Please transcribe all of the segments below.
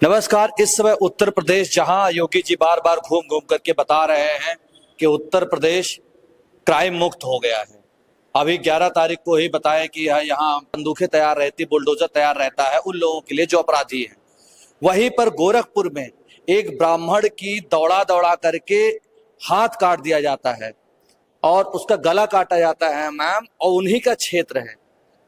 नमस्कार। इस समय उत्तर प्रदेश, जहां योगी जी बार बार घूम घूम करके बता रहे हैं कि उत्तर प्रदेश क्राइम मुक्त हो गया है। अभी 11 तारीख को ही बताया कि यहाँ बंदूकें तैयार रहती, बुलडोजर तैयार रहता है उन लोगों के लिए जो अपराधी हैं। वहीं पर गोरखपुर में एक ब्राह्मण की दौड़ा दौड़ा करके हाथ काट दिया जाता है और उसका गला काटा जाता है मैम, और उन्हीं का क्षेत्र है।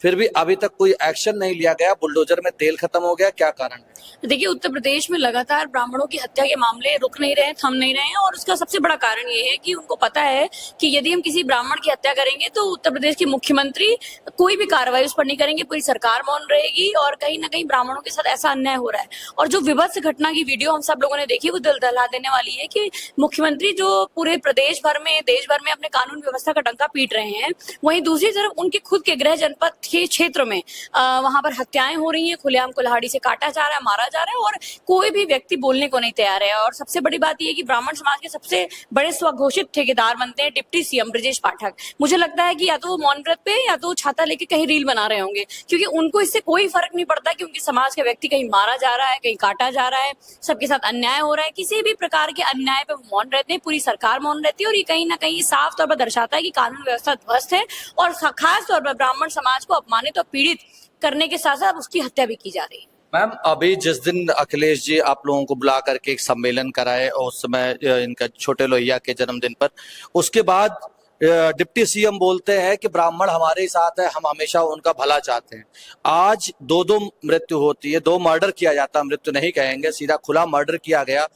फिर भी अभी तक कोई एक्शन नहीं लिया गया। बुलडोजर में तेल खत्म हो गया, क्या कारण है? देखिए, उत्तर प्रदेश में लगातार ब्राह्मणों की हत्या के मामले रुक नहीं रहे, थम नहीं रहे हैं। और उसका सबसे बड़ा कारण ये है कि उनको पता है कि यदि हम किसी ब्राह्मण की हत्या करेंगे तो उत्तर प्रदेश के मुख्यमंत्री कोई भी कार्रवाई उस पर नहीं करेंगे, पूरी सरकार मौन रहेगी और कहीं ना कहीं ब्राह्मणों के साथ ऐसा अन्याय हो रहा है। और जो विभत्स घटना की वीडियो हम सब लोगों ने देखी, वो दिल दहला देने वाली है कि मुख्यमंत्री जो पूरे प्रदेश भर में, देश भर में अपने कानून व्यवस्था का डंका पीट रहे हैं, वहीं दूसरी तरफ उनके खुद के गृह जनपद के क्षेत्र में वहां पर हत्याएं हो रही हैं, खुलेआम कुल्हाड़ी से काटा जा रहा है, मारा जा रहा है और कोई भी व्यक्ति बोलने को नहीं तैयार है। और सबसे बड़ी बात यह है कि ब्राह्मण समाज के सबसे बड़े स्वघोषित ठेकेदार बनते हैं डिप्टी सीएम ब्रजेश पाठक। मुझे लगता है कि या तो वो मौन व्रत पे या तो छाता लेके कहीं रील बना रहे होंगे, क्योंकि उनको इससे कोई फर्क नहीं पड़ता कि उनके समाज का व्यक्ति कहीं मारा जा रहा है, कहीं काटा जा रहा है, सबके साथ अन्याय हो रहा है। किसी भी प्रकार के अन्याय पे मौन रहते हैं, पूरी सरकार मौन रहती है। और ये कहीं ना कहीं साफ तौर पर दर्शाता है कि कानून व्यवस्था ध्वस्त है और खास तौर पर ब्राह्मण समाज को अपमानित और पीड़ित करने के साथ साथ उसकी हत्या भी की जा रही है। मैम, अभी जिस दिन अखिलेश जी आप लोगों को बुला करके एक सम्मेलन कराए और उस समय इनका छोटे लोहिया के जन्मदिन पर, उसके बाद डिप्टी सीएम बोलते हैं कि ब्राह्मण हमारे साथ है, हम हमेशा उनका भला चाहते हैं। आज दो दो मृत्यु होती है, दो मर्डर किया जाता है, मृत्यु नहीं कहेंगे, सीधा खुला मर्डर किया गया।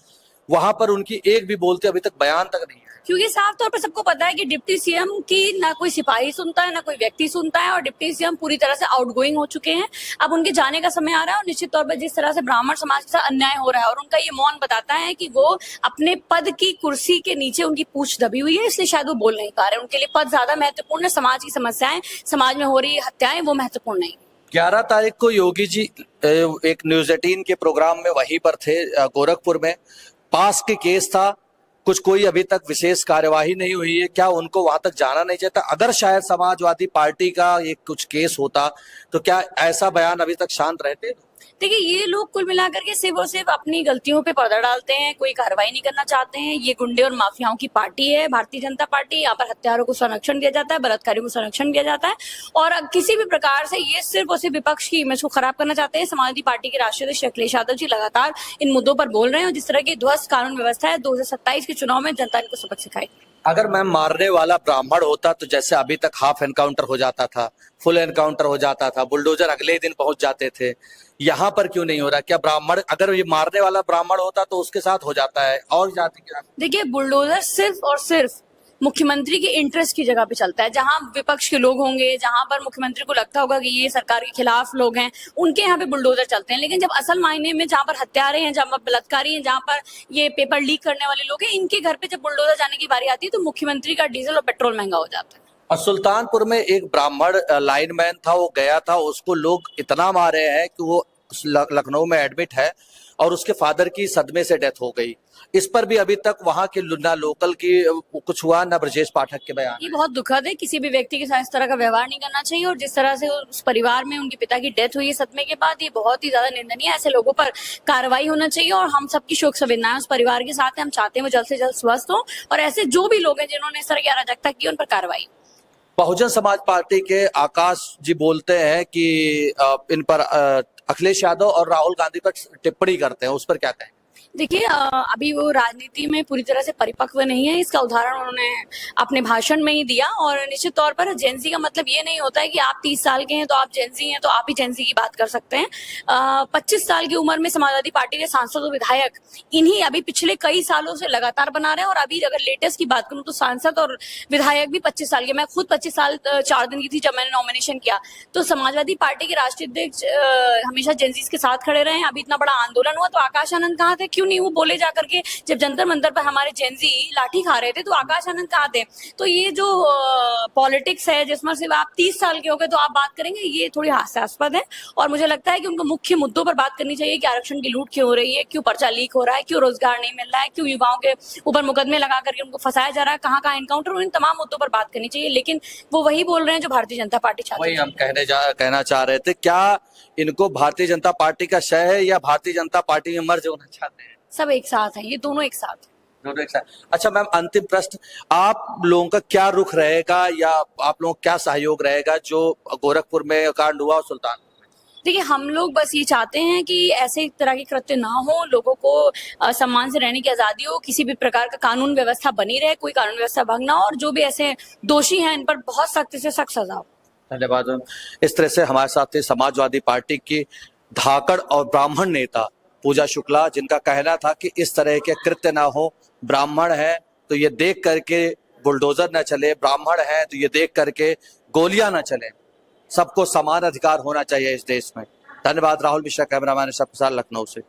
वहां पर उनकी एक भी बोलते अभी तक बयान तक नहीं है। क्योंकि साफ तौर पर सबको पता है कि डिप्टी सीएम की ना कोई सिपाही सुनता है, ना कोई व्यक्ति सुनता है और डिप्टी सीएम पूरी तरह से आउटगोइंग हो चुके हैं। अब उनके जाने का समय आ रहा है और निश्चित तौर पर जिस तरह से ब्राह्मण समाज के साथ अन्याय हो रहा है और उनका ये मौन बताता है कि वो अपने पद की कुर्सी के नीचे उनकी पूंछ दबी हुई है, इसलिए शायद वो बोल नहीं पा रहे। उनके लिए पद ज्यादा महत्वपूर्ण है, समाज की समस्याएं, समाज में हो रही हत्याएं वो महत्वपूर्ण नहीं। 11 तारीख को योगी जी एक न्यूज 18 के प्रोग्राम में वहीं पर थे, गोरखपुर में। पास के केस था, कुछ कोई अभी तक विशेष कार्यवाही नहीं हुई है। क्या उनको वहां तक जाना नहीं चाहता? अगर शायद समाजवादी पार्टी का एक कुछ केस होता तो क्या ऐसा बयान अभी तक शांत रहते? देखिए, ये लोग कुल मिलाकर के सिर्फ और सिर्फ अपनी गलतियों पे पर्दा डालते हैं, कोई कार्रवाई नहीं करना चाहते हैं। ये गुंडे और माफियाओं की पार्टी है भारतीय जनता पार्टी। यहाँ पर हत्यारों को संरक्षण दिया जाता है, बलात्कारियों को संरक्षण दिया जाता है और किसी भी प्रकार से ये सिर्फ और सिर्फ विपक्ष की इमेज को खराब करना चाहते हैं। समाजवादी पार्टी के राष्ट्रीय अध्यक्ष अखिलेश यादव जी लगातार इन मुद्दों पर बोल रहे हैं और जिस तरह की ध्वस्त कानून व्यवस्था है, 2027 के चुनाव में जनता इनको सबक सिखाएगी। अगर मैं मारने वाला ब्राह्मण होता तो जैसे अभी तक हाफ एनकाउंटर हो जाता था, फुल एनकाउंटर हो जाता था, बुलडोजर अगले दिन पहुंच जाते थे, यहाँ पर क्यों नहीं हो रहा? क्या ब्राह्मण, अगर ये मारने वाला ब्राह्मण होता तो उसके साथ हो जाता है और जाति क्या? देखिए, बुलडोजर सिर्फ और सिर्फ मुख्यमंत्री के इंटरेस्ट की जगह पे चलता है। जहां विपक्ष के लोग होंगे, जहां पर मुख्यमंत्री को लगता होगा कि ये सरकार के खिलाफ लोग हैं, उनके यहाँ पे बुलडोजर चलते हैं। लेकिन जब असल मायने में जहां पर हत्यारे हैं, जहां पर बलात्कारी हैं, जहां पर ये पेपर लीक करने वाले लोग हैं, इनके घर पे जब बुलडोजर जाने की बारी आती है तो मुख्यमंत्री का डीजल और पेट्रोल महंगा हो जाता है। और सुल्तानपुर में एक ब्राह्मण लाइनमैन था, वो गया था, उसको लोग इतना मारे हैं कि वो लखनऊ में एडमिट है और उसके फादर की सदमे से डेथ हो गई। इस पर भी अभी तक वहां के ना लोकल की कुछ हुआ, ना ब्रजेश पाठक के बयान। ये बहुत दुखद है, किसी भी व्यक्ति के साथ इस तरह का व्यवहार नहीं करना चाहिए और जिस तरह से उस परिवार में उनके पिता की डेथ हुई है सदमे के बाद, ये बहुत ही ज्यादा निंदनीय है। ऐसे लोगों पर कार्रवाई होना चाहिए और हम सबकी शोक संवेदनाएं उस परिवार के साथ है। हम चाहते हैं वो जल्द से जल्द स्वस्थ हो और ऐसे जो भी लोग हैं जिन्होंने इस तरह की अराजकता की, उन पर कार्रवाई। बहुजन समाज पार्टी के आकाश जी बोलते हैं कि इन पर अखिलेश यादव और राहुल गांधी पर टिप्पणी करते हैं, उस पर क्या कहें? देखिए, अभी वो राजनीति में पूरी तरह से परिपक्व नहीं है, इसका उदाहरण उन्होंने अपने भाषण में ही दिया। और निश्चित तौर पर जेनजी का मतलब ये नहीं होता है कि आप 30 साल के हैं तो आप जेनजी हैं तो आप ही जेनजी की बात कर सकते हैं। 25 साल की उम्र में समाजवादी पार्टी के सांसद और विधायक इन्हीं अभी पिछले कई सालों से लगातार बना रहे हैं। और अभी अगर लेटेस्ट की बात करूं तो सांसद और विधायक भी 25 साल के। मैं खुद 25 साल 4 दिन की थी जब मैंने नॉमिनेशन किया। तो समाजवादी पार्टी के राष्ट्रीय अध्यक्ष हमेशा जेनजीज के साथ खड़े रहे हैं। अभी इतना बड़ा आंदोलन हुआ तो आकाश आनंद कहाँ थे? थे, क्यों नहीं वो बोले जा करके? जब जंतर मंतर पर हमारे जेनजी लाठी खा रहे थे तो आकाश आनंद कहाँ थे? तो ये जो पॉलिटिक्स है जिसमें सिर्फ आप 30 साल के हो गए तो आप बात करेंगे, ये थोड़ी हास्यास्पद है। और मुझे लगता है कि उनको मुख्य मुद्दों पर बात करनी चाहिए कि आरक्षण की लूट क्यों हो रही है, क्यों पर्चा लीक हो रहा है, क्यों रोजगार नहीं मिल रहा है, क्यों युवाओं के ऊपर मुकदमे लगा करके उनको फंसाया जा रहा है, कहाँ कहाँ इनकाउंटर, इन तमाम मुद्दों पर बात करनी चाहिए। लेकिन वो वही बोल रहे हैं जो भारतीय जनता पार्टी चाहती वही है। हम कहना चाह रहे थे, क्या इनको भारतीय जनता पार्टी का शय है या भारतीय जनता पार्टी में मर्ज होना चाहते हैं? सब एक साथ है, ये दोनों एक साथ है। दोनों एक साथ। अच्छा मैम, अंतिम प्रश्न, आप लोगों का क्या रुख रहेगा या आप लोगों का क्या सहयोग रहेगा जो गोरखपुर में कांड हुआ और सुल्तानपुर में? देखिए, हम लोग बस ये चाहते हैं कि ऐसे तरह के कृत्य ना हो, लोगों को सम्मान से रहने की आजादी हो, किसी भी प्रकार का कानून व्यवस्था बनी रहे, कोई कानून व्यवस्था भंग ना हो, और जो भी ऐसे दोषी हैं इन पर बहुत सख्त से सख्त सजा हो। धन्यवाद मैम। इस तरह से हमारे साथ थे समाजवादी पार्टी की धाकड़ और ब्राह्मण नेता पूजा शुक्ला, जिनका कहना था कि इस तरह के कृत्य ना हो, ब्राह्मण है तो ये देख करके बुलडोजर न चले, ब्राह्मण है तो ये देख करके गोलियां न चले, सबको समान अधिकार होना चाहिए इस देश में। धन्यवाद। राहुल मिश्रा, कैमरामैन ऋषभ प्रसाद, लखनऊ से।